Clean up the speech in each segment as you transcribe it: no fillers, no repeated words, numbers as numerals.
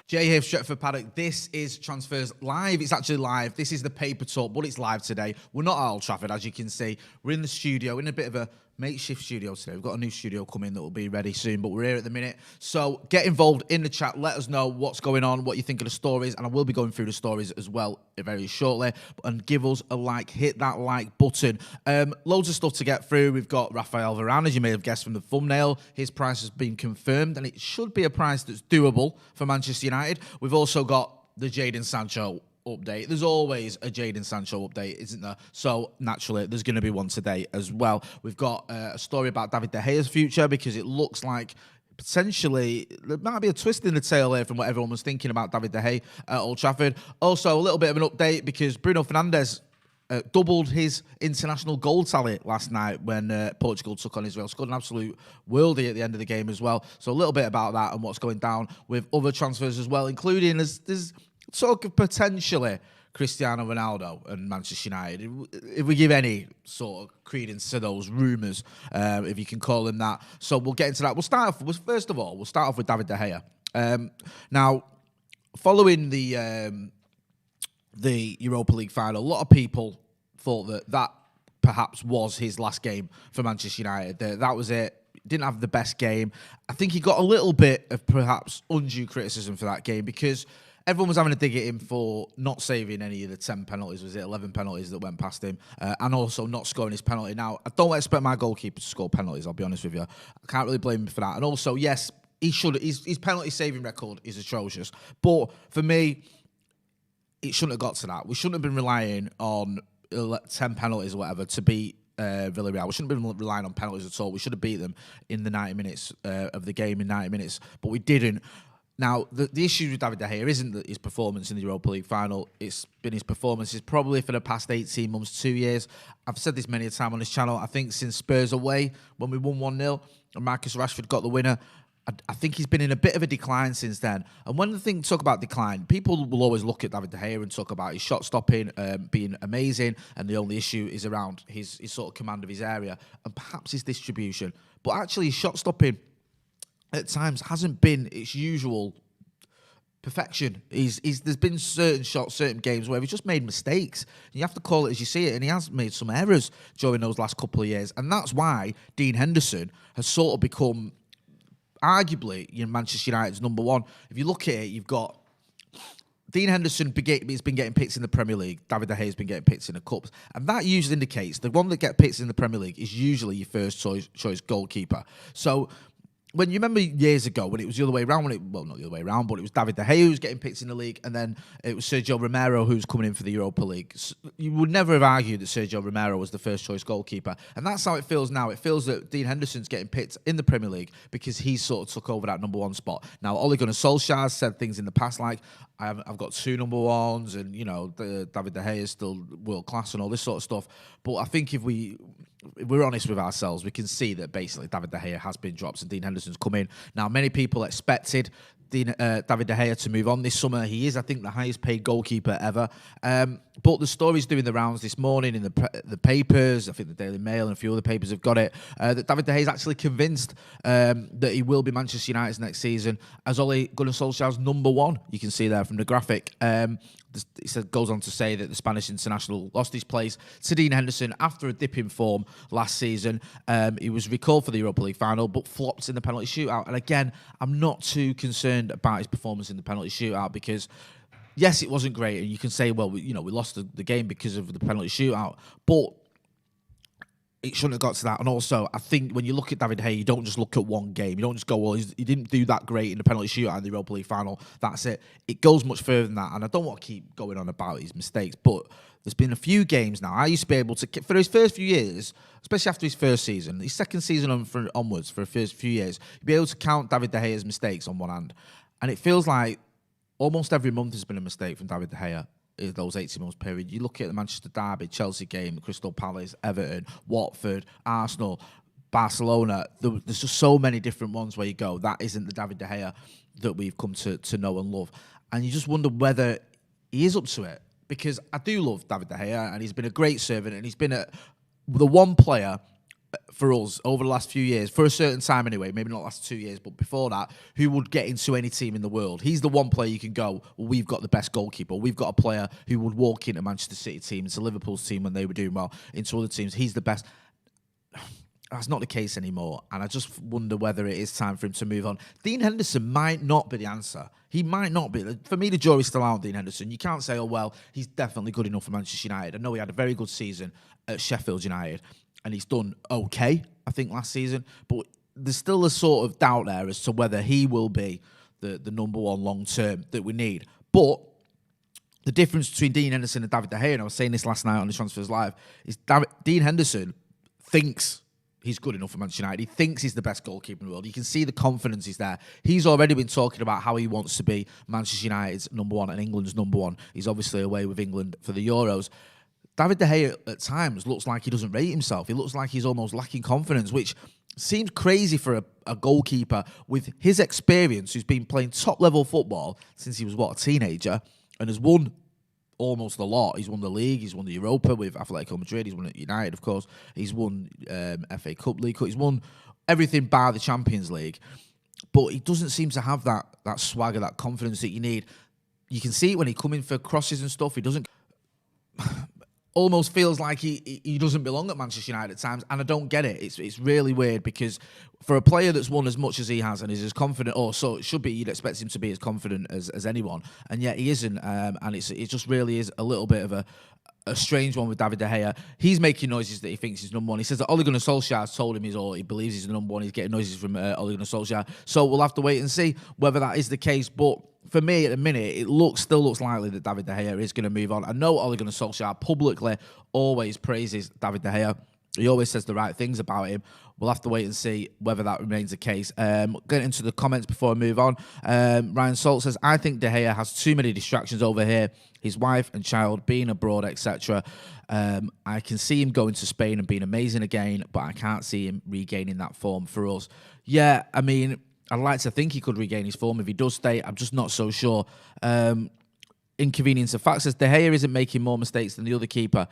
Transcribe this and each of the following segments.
Jay here, Stretford, Paddock. This is Transfers Live. It's actually live. This is the paper talk, but it's live today. We're not at Old Trafford, as you can see. We're in the studio, in a bit of a makeshift studio today. We've got a new studio coming that will be ready soon, but we're here at the minute. So get involved in the chat. Let us know what's going on, what you think of the stories, and I will be going through the stories as well very shortly. And give us a like. Hit that like button. Loads of stuff to get through. We've got Rafael Varane, as you may have guessed from the thumbnail. His price has been confirmed, and it should be a price that's doable for Manchester United. We've also got the Jadon Sancho update. There's always a Jadon Sancho update, isn't there? So naturally, there's going to be one today as well. We've got a story about David De Gea's future because it looks like potentially there might be a twist in the tail here from what everyone was thinking about David De Gea at Old Trafford. Also, a little bit of an update because Bruno Fernandes doubled his international goal tally last night when Portugal took on Israel. Scored an absolute worldie at the end of the game as well. So a little bit about that and what's going down with other transfers as well, including there's talk of potentially Cristiano Ronaldo and Manchester United. If we give any sort of credence to those rumours, if you can call them that. So we'll get into that. We'll start off with David De Gea. Now, following the Europa League final, a lot of people thought that perhaps was his last game for Manchester United. That was it. Didn't have the best game. I think he got a little bit of perhaps undue criticism for that game because everyone was having a dig at him for not saving any of the 10 penalties. Was it 11 penalties that went past him? And also not scoring his penalty. Now, I don't expect my goalkeeper to score penalties, I'll be honest with you. I can't really blame him for that. And also, yes, he should. His penalty saving record is atrocious. But for me, it shouldn't have got to that. We shouldn't have been relying on 10 penalties or whatever to beat Villarreal. We shouldn't have been relying on penalties at all. We should have beat them in the 90 minutes of the game in 90 minutes, but we didn't. Now, the issue with David De Gea isn't his performance in the Europa League final. It's been his performances probably for the past 18 months, 2 years. I've said this many a time on this channel. I think since Spurs away, when we won 1-0, and Marcus Rashford got the winner, I think he's been in a bit of a decline since then. And when the thing talk about decline, people will always look at David De Gea and talk about his shot stopping being amazing, and the only issue is around his sort of command of his area and perhaps his distribution. But actually, his shot stopping at times hasn't been its usual perfection. There's been certain shots, certain games where he's just made mistakes. You have to call it as you see it, and he has made some errors during those last couple of years. And that's why Dean Henderson has sort of become arguably, Manchester United's number one. If you look at it, you've got Dean Henderson has been getting picked in the Premier League. David De Gea has been getting picked in the Cups. And that usually indicates the one that gets picked in the Premier League is usually your first choice goalkeeper. So when you remember years ago when it was the other way around, not the other way around, but it was David De Gea who was getting picked in the league, and then it was Sergio Romero who was coming in for the Europa League. So you would never have argued that Sergio Romero was the first choice goalkeeper, and that's how it feels now. It feels that Dean Henderson's getting picked in the Premier League because he sort of took over that number one spot. Now, Ole Gunnar Solskjaer said things in the past like, I've got 2 number ones, and David De Gea is still world class and all this sort of stuff. But I think if we're honest with ourselves, we can see that basically David De Gea has been dropped and Dean Henderson's come in. Now, many people expected David De Gea to move on this summer. He is, I think, the highest paid goalkeeper ever. But the story's doing the rounds this morning in the papers. I think the Daily Mail and a few other papers have got it, that David De Gea is actually convinced that he will be Manchester United's next season as Ole Gunnar Solskjaer's number one. You can see there from the graphic. It goes on to say that the Spanish international lost his place to Dean Henderson after a dip in form last season. He was recalled for the Europa League final, but flopped in the penalty shootout. And again, I'm not too concerned about his performance in the penalty shootout because, yes, it wasn't great. And you can say, well, we lost the game because of the penalty shootout. But it shouldn't have got to that. And also, I think when you look at David De Gea, you don't just look at one game. You don't just go, well, he didn't do that great in the penalty shootout in the Europa League final. That's it. It goes much further than that. And I don't want to keep going on about his mistakes, but there's been a few games now. I used to be able to, for his first few years, especially after his first season, his second season onwards, for the first few years, you'd be able to count David De Gea's mistakes on one hand. And it feels like almost every month has been a mistake from David De Gea. Those 18-month period. You look at the Manchester Derby, Chelsea game, Crystal Palace, Everton, Watford, Arsenal, Barcelona. There's just so many different ones where you go, that isn't the David De Gea that we've come to know and love. And you just wonder whether he is up to it. Because I do love David De Gea, and he's been a great servant, and he's been the one player for us over the last few years, for a certain time anyway, maybe not the last 2 years, but before that, who would get into any team in the world. He's the one player you can go, well, we've got the best goalkeeper. We've got a player who would walk into Manchester City team, into Liverpool's team when they were doing well, into other teams. He's the best. That's not the case anymore, and I just wonder whether it is time for him to move on. Dean Henderson might not be the answer. He might not be. For me, the jury's still out on Dean Henderson. You can't say, oh, well, he's definitely good enough for Manchester United. I know he had a very good season at Sheffield United, and he's done okay, I think, last season, but there's still a sort of doubt there as to whether he will be the number one long-term that we need. But the difference between Dean Henderson and David De Gea, and I was saying this last night on the Transfers Live, is Dean Henderson thinks he's good enough for Manchester United. He thinks he's the best goalkeeper in the world. You can see the confidence is there. He's already been talking about how he wants to be Manchester United's number one and England's number one. He's obviously away with England for the Euros. David De Gea at times looks like he doesn't rate himself. He looks like he's almost lacking confidence, which seems crazy for a goalkeeper with his experience, who's been playing top-level football since he was, a teenager, and has won almost a lot. He's won the league, he's won the Europa with Atletico Madrid, he's won at United, of course. He's won FA Cup, League Cup. He's won everything bar the Champions League. But he doesn't seem to have that swagger, that confidence that you need. You can see it when he come in for crosses and stuff. He doesn't... almost feels like he doesn't belong at Manchester United at times, and I don't get it. It's really weird, because for a player that's won as much as he has and is as confident, or so it should be, you'd expect him to be as confident as anyone, and yet he isn't. And it just really is a little bit of a strange one with David De Gea. He's making noises that he thinks he's number one. He says that Ole Gunnar Solskjaer has told him he believes he's the number one. He's getting noises from Ole Gunnar Solskjaer. So we'll have to wait and see whether that is the case. But for me, at the minute, it still looks likely that David De Gea is going to move on. I know Ole Gunnar Solskjaer publicly always praises David De Gea. He always says the right things about him. We'll have to wait and see whether that remains the case. Getting into the comments before I move on. Ryan Salt says, I think De Gea has too many distractions over here. His wife and child being abroad, etc. I can see him going to Spain and being amazing again, but I can't see him regaining that form for us. Yeah, I mean, I'd like to think he could regain his form if he does stay. I'm just not so sure. Inconvenience of fact says De Gea isn't making more mistakes than the other keeper.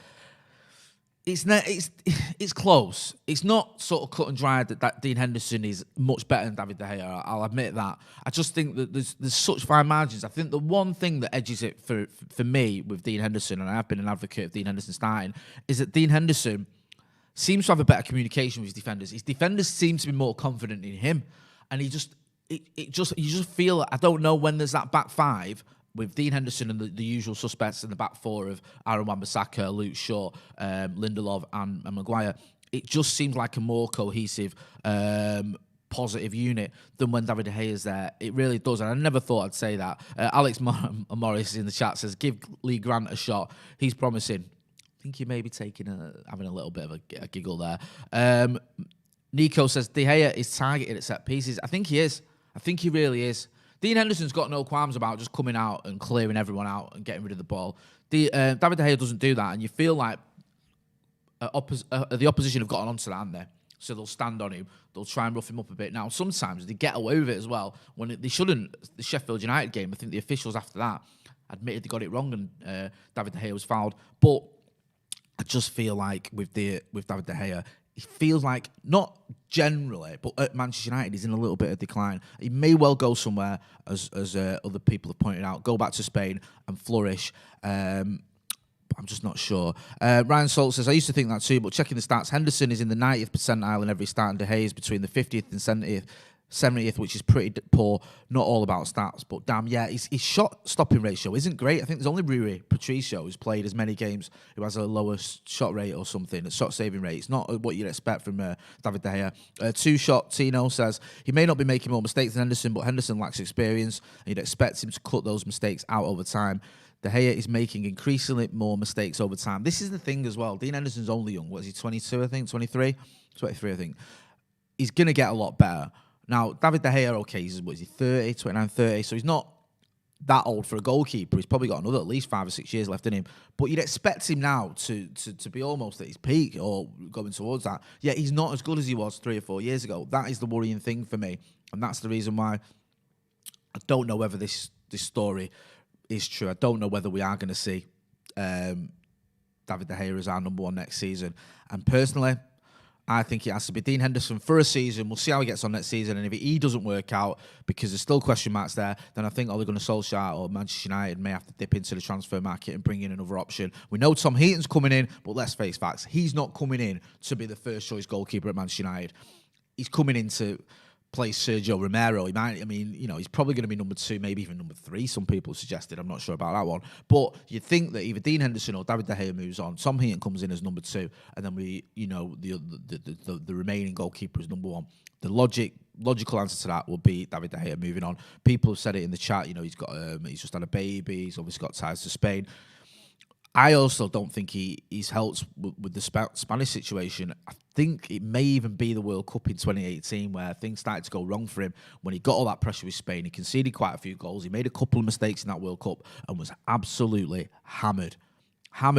It's close. It's not sort of cut and dried that Dean Henderson is much better than David De Gea. I'll admit that. I just think that there's such fine margins. I think the one thing that edges it for me with Dean Henderson, and I have been an advocate of Dean Henderson starting, is that Dean Henderson seems to have a better communication with his defenders. His defenders seem to be more confident in him, and you just feel, I don't know, when there's that back five with Dean Henderson and the usual suspects in the back four of Aaron Wan-Bissaka, Luke Shaw, Lindelof and Maguire, it just seems like a more cohesive, positive unit than when David De Gea is there. It really does, and I never thought I'd say that. Alex Morris in the chat says, give Lee Grant a shot. He's promising. I think he may be having a little bit of a giggle there. Nico says, De Gea is targeted at set pieces. I think he is. I think he really is. Dean Henderson's got no qualms about just coming out and clearing everyone out and getting rid of the ball. David De Gea doesn't do that, and you feel like the opposition have gotten onto that, haven't they? So they'll stand on him. They'll try and rough him up a bit. Now, sometimes they get away with it as well. When they shouldn't. The Sheffield United game, I think the officials after that admitted they got it wrong, and David De Gea was fouled. But I just feel like with David De Gea, he feels like, not generally, but at Manchester United, he's in a little bit of decline. He may well go somewhere, as other people have pointed out, go back to Spain and flourish. But I'm just not sure. Ryan Salt says, I used to think that too, but checking the stats, Henderson is in the 90th percentile in every start, and De Gea is between the 50th and 70th, which is pretty poor. Not all about stats, but damn, yeah, his shot stopping ratio isn't great. I think there's only Rui Patricio who's played as many games who has a lower shot rate or something, a shot saving rate. It's not what you'd expect from David De Gea. Two-shot Tino says, he may not be making more mistakes than Henderson, but Henderson lacks experience, and you'd expect him to cut those mistakes out over time. De Gea is making increasingly more mistakes over time. This is the thing as well. Dean Henderson's only young. What is he, 22, I think? 23? 23, I think. He's going to get a lot better. Now, David De Gea, okay, he's 30, 29, 30, so he's not that old for a goalkeeper. He's probably got another at least 5 or 6 years left in him. But you'd expect him now to be almost at his peak or going towards that. Yet he's not as good as he was 3 or 4 years ago. That is the worrying thing for me. And that's the reason why I don't know whether this story is true. I don't know whether we are going to see David De Gea as our number one next season. And personally, I think it has to be Dean Henderson for a season. We'll see how he gets on next season. And if he doesn't work out, because there's still question marks there, then I think Ole Gunnar Solskjaer or Manchester United may have to dip into the transfer market and bring in another option. We know Tom Heaton's coming in, but let's face facts. He's not coming in to be the first choice goalkeeper at Manchester United. He's coming in to play Sergio Romero. He's probably going to be number 2, maybe even number 3. Some people suggested. I'm not sure about that one. But you'd think that either Dean Henderson or David De Gea moves on. Tom Heaton comes in as number 2, and then the remaining goalkeeper is number 1. The logical answer to that would be David De Gea moving on. People have said it in the chat. He's just had a baby. He's obviously got ties to Spain. I also don't think he's helped with the Spanish situation. I think it may even be the World Cup in 2018 where things started to go wrong for him when he got all that pressure with Spain. He conceded quite a few goals. He made a couple of mistakes in that World Cup and was absolutely hammered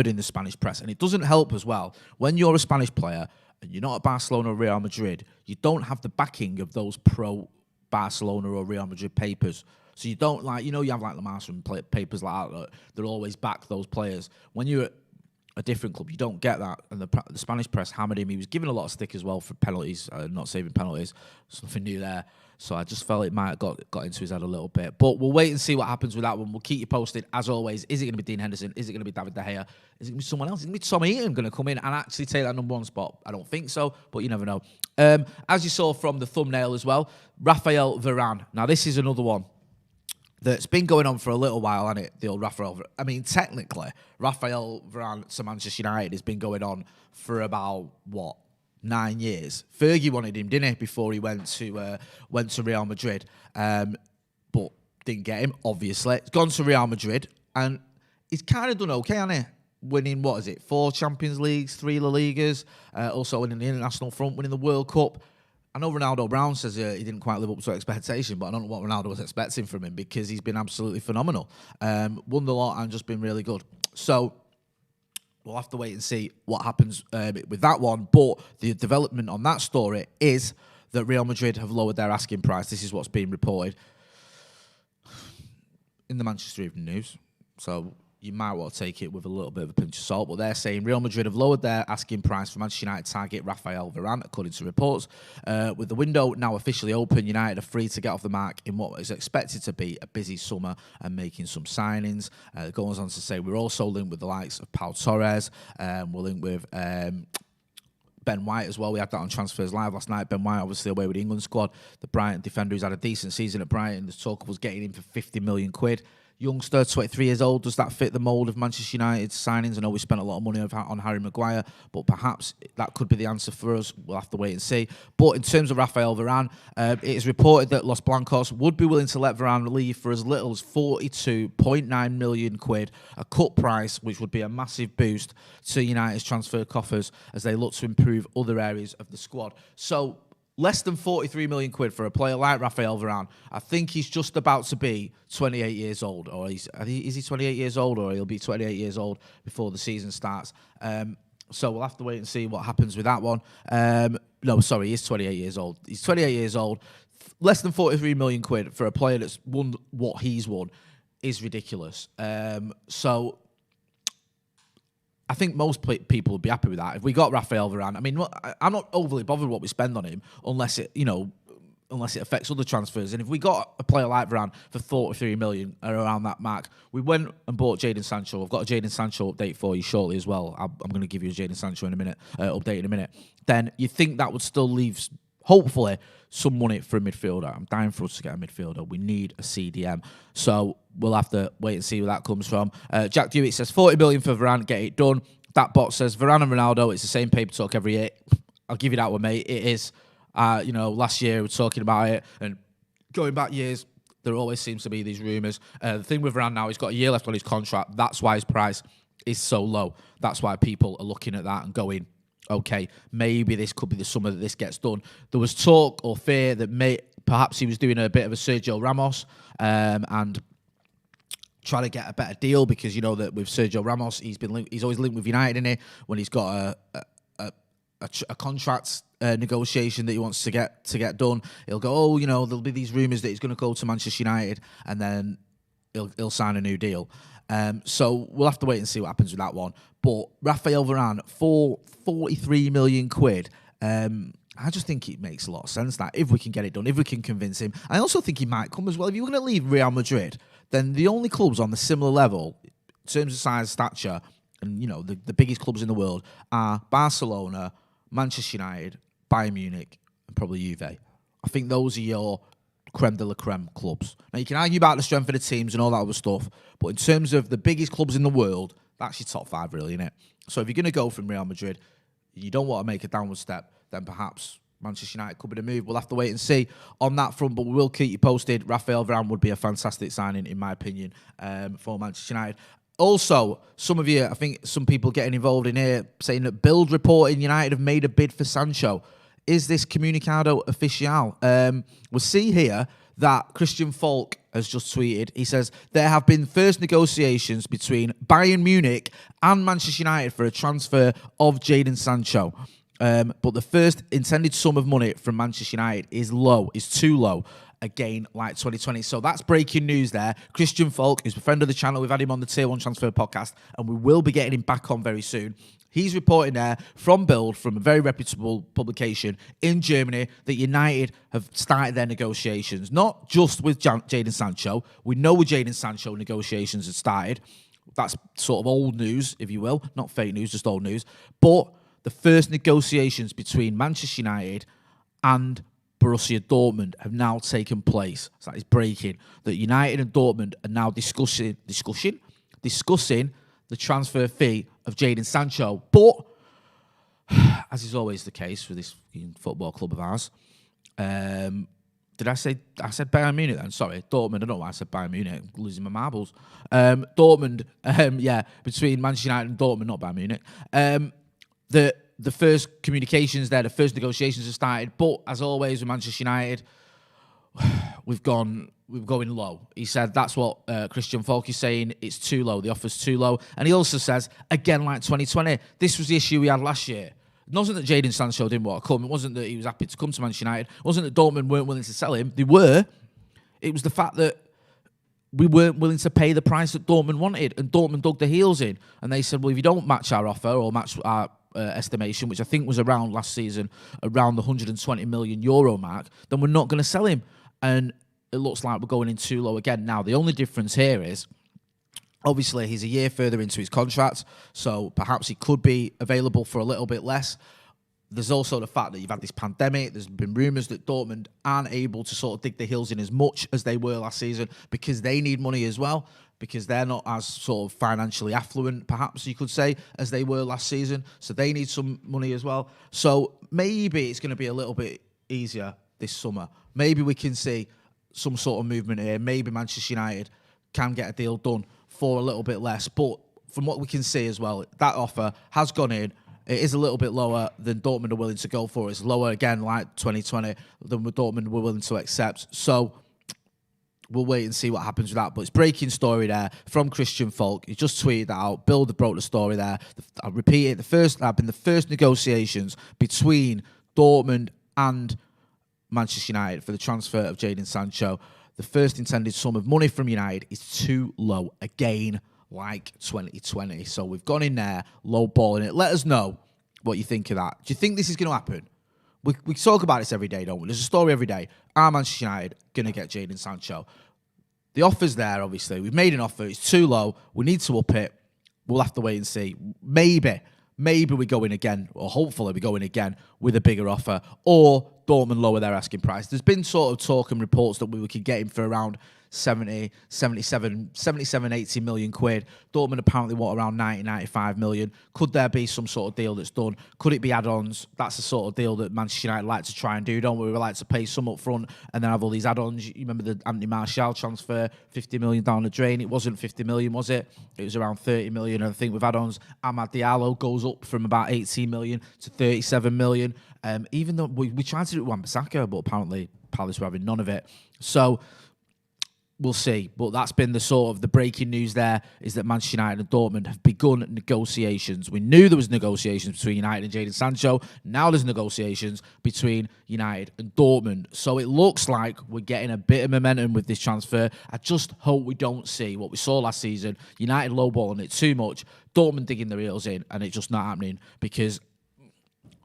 in the Spanish press. And it doesn't help as well when you're a Spanish player and you're not at Barcelona or Real Madrid. You don't have the backing of those pro-Barcelona or Real Madrid papers. So you don't you have like the Marston papers like that. They're always back those players. When you're at a different club, you don't get that. And the Spanish press hammered him. He was given a lot of stick as well for penalties, not saving penalties. There's nothing new there. So I just felt it might have got into his head a little bit. But we'll wait and see what happens with that one. We'll keep you posted. As always, is it going to be Dean Henderson? Is it going to be David De Gea? Is it going to be someone else? Is it going to be Tom Heaton going to come in and actually take that number 1 spot? I don't think so, but you never know. As you saw from the thumbnail as well, Raphael Varane. Now, this is another one that's been going on for a little while, hasn't it? The old Raphael Varane. I mean, technically, Raphael Varane to Manchester United has been going on for about, 9 years. Fergie wanted him, didn't he, before he went to Real Madrid. But didn't get him, obviously. He's gone to Real Madrid, and he's kind of done okay, hasn't he? Winning, 4 Champions Leagues, 3 La Ligas, also winning the international front, winning the World Cup. I know Ronaldo Brown says he didn't quite live up to expectation, but I don't know what Ronaldo was expecting from him because he's been absolutely phenomenal. Won the lot and just been really good. So we'll have to wait and see what happens with that one. But the development on that story is that Real Madrid have lowered their asking price. This is what's being reported in the Manchester Evening News. So you might want to take it with a little bit of a pinch of salt, but they're saying Real Madrid have lowered their asking price for Manchester United target Raphael Varane, according to reports. With the window now officially open, United are free to get off the mark in what is expected to be a busy summer and making some signings. It goes on to say we're also linked with the likes of Pau Torres. We're linked with Ben White as well. We had that on Transfers Live last night. Ben White, obviously away with the England squad. The Brighton defender who's had a decent season at Brighton. The talk was getting him for 50 million quid. Youngster, 23 years old. Does that fit the mould of Manchester United's signings? I know we spent a lot of money on Harry Maguire, but perhaps that could be the answer for us. We'll have to wait and see. But in terms of Raphael Varane, it is reported that Los Blancos would be willing to let Varane leave for as little as 42.9 million quid, a cut price, which would be a massive boost to United's transfer coffers as they look to improve other areas of the squad. So less than 43 million quid for a player like Raphael Varane. I think he's just about to be 28 years old. Or is he 28 years old? Or he'll be 28 years old before the season starts. So we'll have to wait and see what happens with that one. He's 28 years old. He's 28 years old. Less than 43 million quid for a player that's won what he's won is ridiculous. So I think most people would be happy with that. If we got Raphael Varane, I mean, I'm not overly bothered what we spend on him unless it affects other transfers. And if we got a player like Varane for 43 million around that mark, we went and bought Jadon Sancho. I've got a Jadon Sancho update for you shortly as well. I'm going to give you a Jadon Sancho in a minute, update in a minute. Then you think that would still leave, hopefully, some money for a midfielder. I'm dying for us to get a midfielder. We need a CDM. So we'll have to wait and see where that comes from. Jack Dewitt says 40 million for Varane, get it done. That bot says Varane and Ronaldo, it's the same paper talk every year. I'll give you that one, mate. It is. Last year we were talking about it, and going back years, there always seems to be these rumours. The thing with Varane now, he's got a year left on his contract. That's why his price is so low. That's why people are looking at that and going, okay, maybe this could be the summer that this gets done. There was talk or fear that perhaps he was doing a bit of a Sergio Ramos and trying to get a better deal because you know that with Sergio Ramos, he's always linked with United in it when he's got a contract negotiation that he wants to get done. He'll go, there'll be these rumours that he's going to go to Manchester United and then he'll sign a new deal. So we'll have to wait and see what happens with that one. But Raphael Varane for 43 million quid, I just think it makes a lot of sense that if we can get it done, if we can convince him. I also think he might come as well. If you're going to leave Real Madrid, then the only clubs on the similar level, in terms of size, stature, and the biggest clubs in the world are Barcelona, Manchester United, Bayern Munich, and probably Juve. I think those are your creme de la creme clubs. Now, you can argue about the strength of the teams and all that other stuff, but in terms of the biggest clubs in the world, that's your top 5, really, isn't it? So if you're going to go from Real Madrid, you don't want to make a downward step, then perhaps Manchester United could be the move. We'll have to wait and see on that front, but we will keep you posted. Raphael Varane would be a fantastic signing, in my opinion, for Manchester United. Also, some of you, I think some people getting involved in here, saying that Bild reporting United have made a bid for Sancho. Is this comunicado oficial? We'll see here that Christian Falk has just tweeted. He says, there have been first negotiations between Bayern Munich and Manchester United for a transfer of Jadon Sancho. But the first intended sum of money from Manchester United is too low. Again, like 2020. So that's breaking news there. Christian Falk is a friend of the channel. We've had him on the Tier 1 Transfer podcast, and we will be getting him back on very soon. He's reporting there from Bild, from a very reputable publication in Germany, that United have started their negotiations, not just with Jadon Sancho. We know with Jadon Sancho negotiations have started. That's sort of old news, if you will. Not fake news, just old news. But the first negotiations between Manchester United and Borussia Dortmund have now taken place. So that is breaking. That United and Dortmund are now discussing the transfer fee of Jadon Sancho. But, as is always the case with this football club of ours, I said Bayern Munich then? Sorry, Dortmund. I don't know why I said Bayern Munich. I'm losing my marbles. Dortmund, between Manchester United and Dortmund, not Bayern Munich. The first communications there, the first negotiations have started. But, as always, with Manchester United, we're going low. He said that's what Christian Falk is saying. It's too low. The offer's too low. And he also says, again, like 2020, this was the issue we had last year. It wasn't that Jadon Sancho didn't want to come. It wasn't that he was happy to come to Manchester United. It wasn't that Dortmund weren't willing to sell him. They were. It was the fact that we weren't willing to pay the price that Dortmund wanted. And Dortmund dug their heels in. And they said, well, if you don't match our offer or match our estimation, which I think was around last season, around the 120 million euro mark, then we're not going to sell him. And it looks like we're going in too low again. Now, the only difference here is, obviously, he's a year further into his contract, so perhaps he could be available for a little bit less. There's also the fact that you've had this pandemic. There's been rumours that Dortmund aren't able to sort of dig their heels in as much as they were last season because they need money as well, because they're not as sort of financially affluent, perhaps you could say, as they were last season. So they need some money as well. So maybe it's going to be a little bit easier this summer. Maybe we can see some sort of movement here. Maybe Manchester United can get a deal done for a little bit less. But from what we can see as well, that offer has gone in. It is a little bit lower than Dortmund are willing to go for. It's lower, again, like 2020, than Dortmund were willing to accept. So we'll wait and see what happens with that. But it's breaking story there from Christian Falk. He just tweeted that out. Bild broke the story there. I'll repeat it. The first negotiations between Dortmund and Manchester United for the transfer of Jadon Sancho. The first intended sum of money from United is too low. Again, like 2020. So we've gone in there, low balling it. Let us know what you think of that. Do you think this is going to happen? We talk about this every day, don't we? There's a story every day. Are Manchester United going to get Jadon Sancho? The offer's there, obviously. We've made an offer. It's too low. We need to up it. We'll have to wait and see. Maybe we go in again, or hopefully we go in again with a bigger offer, or Dortmund lower their asking price. There's been sort of talk and reports that we could get him for around 77, 80 million quid. Dortmund apparently want around 90, 95 million. Could there be some sort of deal that's done? Could it be add-ons? That's the sort of deal that Manchester United like to try and do, don't we? We like to pay some up front and then have all these add-ons. You remember the Anthony Martial transfer, 50 million down the drain. It wasn't 50 million, was it? It was around 30 million. And I think with add-ons, Amad Diallo goes up from about 18 million to 37 million. Even though we tried to do it with Wan-Bissaka, but apparently Palace were having none of it. So we'll see. But that's been the sort of the breaking news there, is that Manchester United and Dortmund have begun negotiations. We knew there was negotiations between United and Jadon Sancho. Now there's negotiations between United and Dortmund. So it looks like we're getting a bit of momentum with this transfer. I just hope we don't see what we saw last season. United lowballing it too much, Dortmund digging their heels in, and it's just not happening, because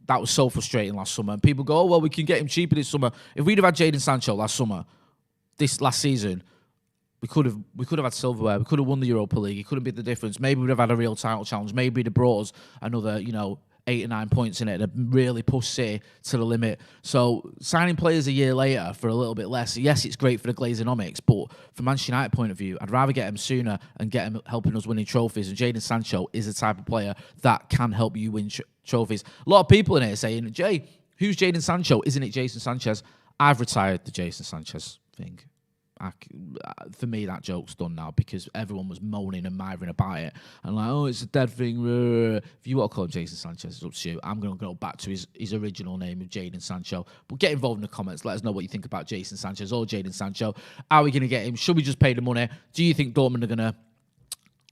that was so frustrating last summer. And people go, oh, well, we can get him cheaper this summer. If we'd have had Jadon Sancho this last season, we could have had silverware. We could have won the Europa League. It could have been the difference. Maybe we'd have had a real title challenge. Maybe they'd have brought us another, 8 or 9 points in it and really push City to the limit. So signing players a year later for a little bit less, yes, it's great for the Glazonomics, but from Manchester United point of view, I'd rather get him sooner and get him helping us winning trophies. And Jadon Sancho is the type of player that can help you win trophies. A lot of people in here saying, Jay, who's Jadon Sancho? Isn't it Jason Sanchez? I've retired the Jason Sanchez thing. For me, that joke's done now because everyone was moaning and mithering about it and like, oh, it's a dead thing. If you want to call him Jason Sanchez, it's up to you. I'm going to go back to his original name of Jadon Sancho. But get involved in the comments. Let us know what you think about Jason Sanchez or Jadon Sancho. Are we going to get him? Should we just pay the money? Do you think Dortmund are going to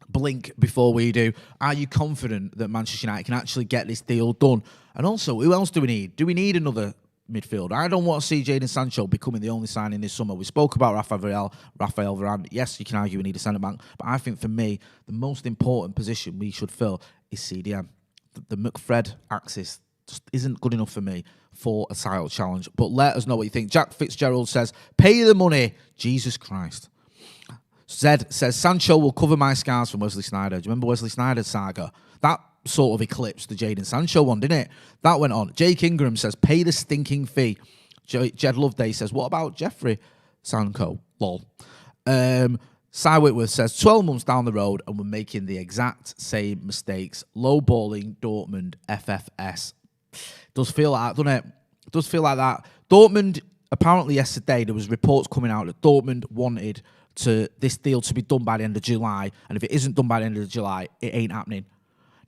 blink before we do? Are you confident that Manchester United can actually get this deal done? And also, who else do we need? Do we need another midfield? I don't want to see Jadon Sancho becoming the only signing this summer. We spoke about Rafael Varane. Yes, you can argue we need a centre-back, but I think for me, the most important position we should fill is CDM. The McFred axis just isn't good enough for me for a title challenge, but let us know what you think. Jack Fitzgerald says, pay the money. Jesus Christ. Zed says, Sancho will cover my scars from Wesley Sneijder. Do you remember Wesley Sneijder's saga? That sort of eclipsed the Jadon Sancho one, didn't it? That went on. Jake Ingram says, pay the stinking fee. Jed Loveday says, what about Jeffrey Sancho? Lol. Cy Whitworth says, 12 months down the road and we're making the exact same mistakes. Low-balling Dortmund FFS. Does feel like that, doesn't it? It does feel like that. Dortmund, apparently yesterday, there was reports coming out that Dortmund wanted this deal to be done by the end of July. And if it isn't done by the end of July, it ain't happening.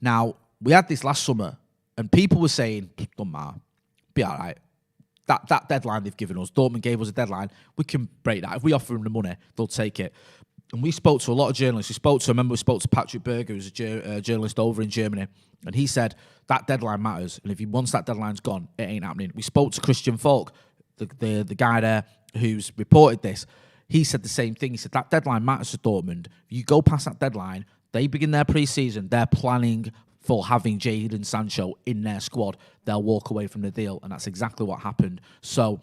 Now, we had this last summer, and people were saying, don't matter, be all right. That deadline they've given us, Dortmund gave us a deadline, we can break that. If we offer them the money, they'll take it. And we spoke to a lot of journalists. We spoke to Patrick Berger, who's a journalist over in Germany, and he said that deadline matters, and once that deadline's gone, it ain't happening. We spoke to Christian Falk, the guy there who's reported this. He said the same thing. He said that deadline matters to Dortmund. If you go past that deadline, they begin their pre-season. They're planning for having Jadon Sancho in their squad. They'll walk away from the deal, and that's exactly what happened. So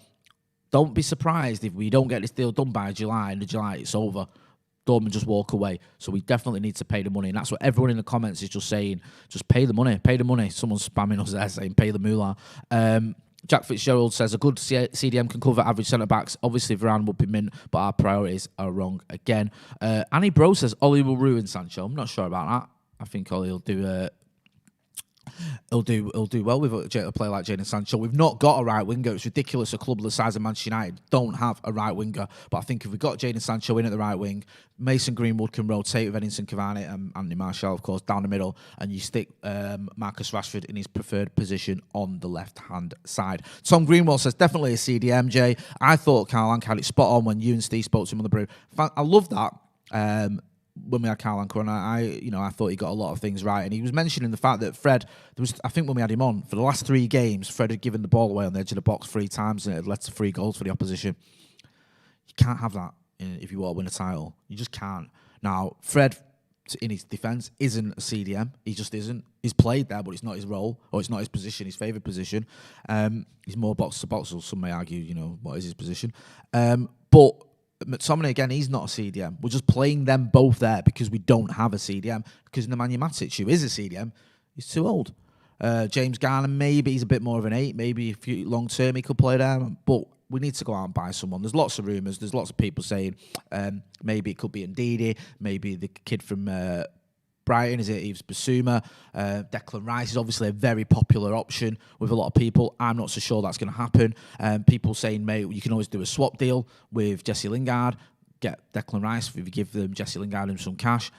don't be surprised if we don't get this deal done by July, and in July it's over. Dortmund just walk away. So we definitely need to pay the money, and that's what everyone in the comments is just saying. Just pay the money. Pay the money. Someone's spamming us there saying pay the moolah. Jack Fitzgerald says, a good CDM can cover average centre-backs. Obviously, Varane would be mint, but our priorities are wrong again. Annie Bro says, Ollie will ruin Sancho. I'm not sure about that. I think Ollie will do... He'll do well with a player like Jadon Sancho. We've not got a right winger. It's ridiculous a club the size of Manchester United don't have a right winger. But I think if we got Jadon Sancho in at the right wing, Mason Greenwood can rotate with Edinson Cavani and Anthony Martial, of course, down the middle, and you stick Marcus Rashford in his preferred position on the left-hand side. Tom Greenwald says, definitely a CDMJ. I thought Carl Anka had it spot on when you and Steve spoke to him on the brew. I love that. When we had Carl Anka, and I thought he got a lot of things right, and he was mentioning the fact that Fred, I think when we had him on for the last 3 games, Fred had given the ball away on the edge of the box 3 times, and it had led to 3 goals for the opposition. You can't have that if you want to win a title. You just can't. Now, Fred, in his defence, isn't a CDM. He just isn't. He's played there, but it's not his role, or it's not his position, his favoured position. He's more box to box, or some may argue, what is his position. But McTominay, again, he's not a CDM. We're just playing them both there because we don't have a CDM. Because Nemanja Matic, who is a CDM, he's too old. James Garner, maybe he's a bit more of an 8. Maybe if long term he could play there. But we need to go out and buy someone. There's lots of rumours. There's lots of people saying maybe it could be Ndidi. Maybe the kid from Brighton, is it Yves Bissouma? Declan Rice is obviously a very popular option with a lot of people. I'm not so sure that's going to happen. People saying, mate, you can always do a swap deal with Jesse Lingard, get Declan Rice if you give them Jesse Lingard and some cash.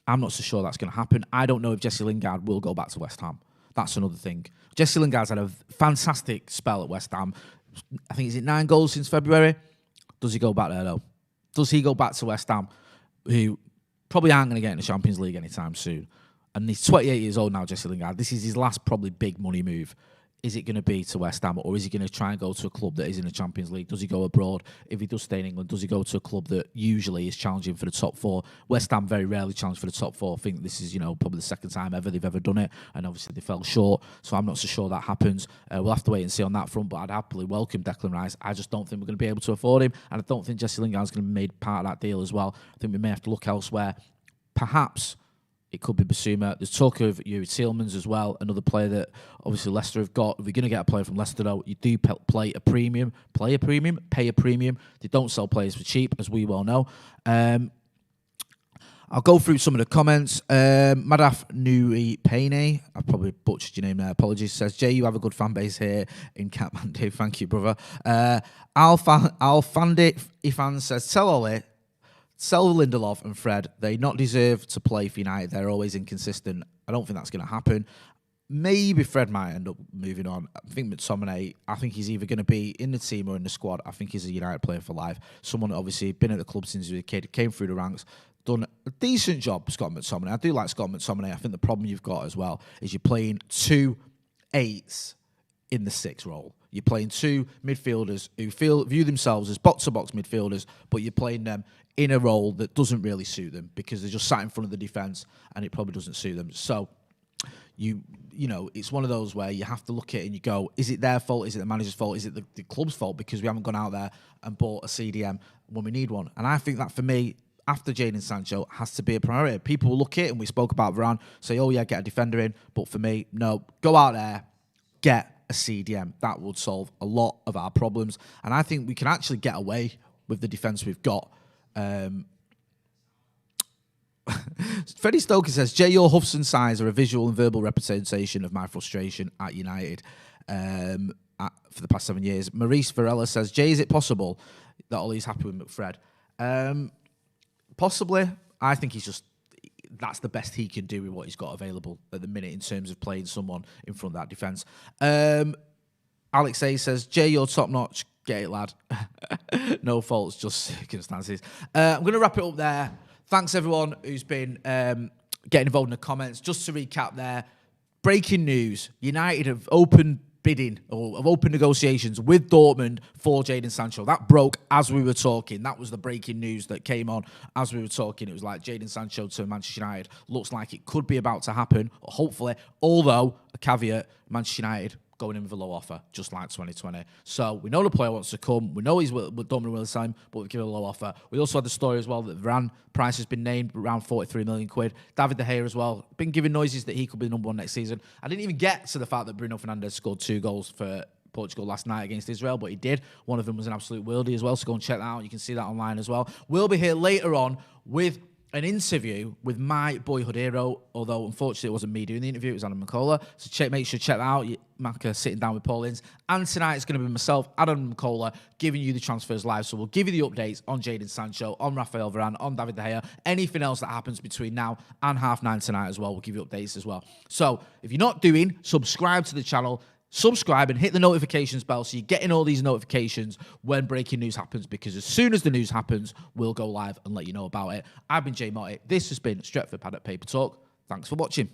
I'm not so sure that's going to happen. I don't know if Jesse Lingard will go back to West Ham. That's another thing. Jesse Lingard's had a fantastic spell at West Ham. I think he's 9 goals since February. Does he go back there, though? Does he go back to West Ham, who probably aren't going to get in the Champions League anytime soon? And he's 28 years old now, Jesse Lingard. This is his last probably big money move. is it going to be to West Ham, or is he going to try and go to a club that is in the Champions League? Does he go abroad? If he does stay in England, does he go to a club that usually is challenging for the top four? West Ham very rarely challenge for the top four. I think this is, probably the second time ever they've ever done it, and obviously they fell short, so I'm not so sure that happens. We'll have to wait and see on that front, but I'd happily welcome Declan Rice. I just don't think we're going to be able to afford him, and I don't think Jesse Lingard's going to be made part of that deal as well. I think we may have to look elsewhere. Perhaps it could be Basuma. There's talk of Yuri Tielemans as well, another player that obviously Leicester have got. If we're going to get a player from Leicester, though, you do pay a premium. They don't sell players for cheap, as we well know. I'll go through some of the comments. Madaf Nui Payne, I probably butchered your name there, apologies, says, Jay, you have a good fan base here in Kathmandu. Thank you, brother. Alfandi Ifan says, tell Ole, sell Lindelof and Fred. They not deserve to play for United. They're always inconsistent. I don't think that's going to happen. Maybe Fred might end up moving on. I think McTominay, I think he's either going to be in the team or in the squad. I think he's a United player for life. Someone that obviously been at the club since he was a kid, came through the ranks, done a decent job, Scott McTominay. I do like Scott McTominay. I think the problem you've got as well is you're playing 2 8s in the 6 role. You're playing 2 midfielders who view themselves as box-to-box midfielders, but you're playing them in a role that doesn't really suit them because they're just sat in front of the defence and it probably doesn't suit them. So, it's one of those where you have to look at it and you go, is it their fault? Is it the manager's fault? Is it the club's fault because we haven't gone out there and bought a CDM when we need one? And I think that for me, after Jadon Sancho, has to be a priority. People will look at it, and we spoke about Varane, say, oh yeah, get a defender in. But for me, no, go out there, get a CDM. That would solve a lot of our problems. And I think we can actually get away with the defence we've got. Freddie Stoker says, Jay, your huffs and sighs are a visual and verbal representation of my frustration at United for the past 7 years. Maurice Varela says, Jay, is it possible that Ollie's happy with McFred? Possibly. I think that's the best he can do with what he's got available at the minute in terms of playing someone in front of that defence. Alex A says, Jay, you're top notch. Get it, lad. No faults, just circumstances. I'm going to wrap it up there. Thanks, everyone who's been getting involved in the comments. Just to recap there, breaking news. United have opened bidding or have opened negotiations with Dortmund for Jadon Sancho. That broke as we were talking. That was the breaking news that came on as we were talking. It was like Jadon Sancho to Manchester United. Looks like it could be about to happen, hopefully. Although, a caveat, Manchester United going in with a low offer, just like 2020. So we know the player wants to come. We know he's with Dortmund will sign, but we've given a low offer. We also had the story as well that Varane price has been named around 43 million quid. David De Gea as well, been giving noises that he could be number 1 next season. I didn't even get to the fact that Bruno Fernandes scored 2 goals for Portugal last night against Israel, but he did. One of them was an absolute worldie as well, so go and check that out. You can see that online as well. We'll be here later on with an interview with my boyhood hero, although unfortunately it wasn't me doing the interview, it was Adam McCullough. So make sure to check that out. Macca sitting down with Paul Ince. And tonight it's going to be myself, Adam McCullough, giving you the transfers live. So we'll give you the updates on Jadon Sancho, on Rafael Varane, on David De Gea, anything else that happens between now and 9:30 tonight as well. We'll give you updates as well. So if you're not doing, subscribe to the channel. Subscribe and hit the notifications bell so you're getting all these notifications when breaking news happens, because as soon as the news happens, we'll go live and let you know about it. I've been Jay Motty. This has been Stretford Paddock Paper Talk. Thanks for watching.